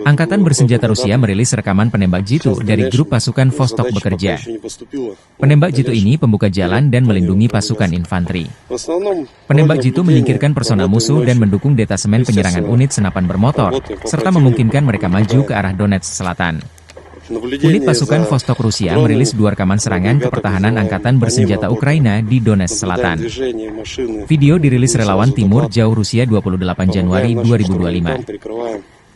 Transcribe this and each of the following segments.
Angkatan Bersenjata Rusia merilis rekaman penembak jitu dari grup pasukan Vostok bekerja. Penembak jitu ini pembuka jalan dan melindungi pasukan infanteri. Penembak jitu menyingkirkan personel musuh dan mendukung detasemen penyerangan unit senapan bermotor, serta memungkinkan mereka maju ke arah Donetsk Selatan. Unit pasukan Vostok Rusia merilis 2 rekaman serangan ke pertahanan Angkatan Bersenjata Ukraina di Donetsk Selatan. Video dirilis relawan Timur Jauh Rusia 28 Januari 2025.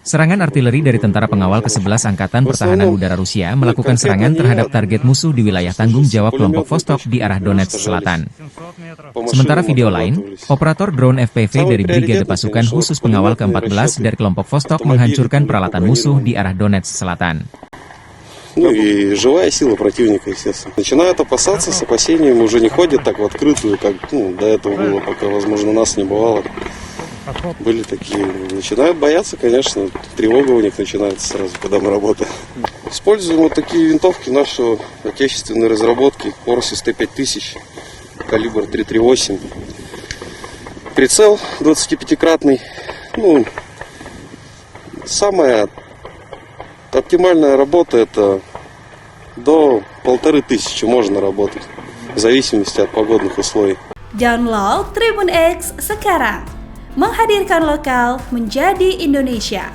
Serangan artileri dari tentara pengawal ke-11 Angkatan Pertahanan Udara Rusia melakukan serangan terhadap target musuh di wilayah tanggung jawab kelompok Vostok di arah Donetsk Selatan. Sementara video lain, operator drone FPV dari Brigade Pasukan Khusus Pengawal ke-14 dari kelompok Vostok menghancurkan peralatan musuh di arah Donetsk Selatan. Ну и живая сила противника, естественно. Начинают опасаться, с опасениями уже не ходят так в открытую, как до этого было, пока, возможно, нас не бывало. Были такие. Начинают бояться, конечно, тревога у них начинается сразу, когда мы работаем. Используем вот такие винтовки нашей отечественной разработки, Орсис Т-5000, калибр 338. Прицел 25-кратный. Ну, самая оптимальная работа — это до 1500 можно работать, в зависимости от погодных условий. Download Tribun X sekarang, menghadirkan lokal menjadi Indonesia.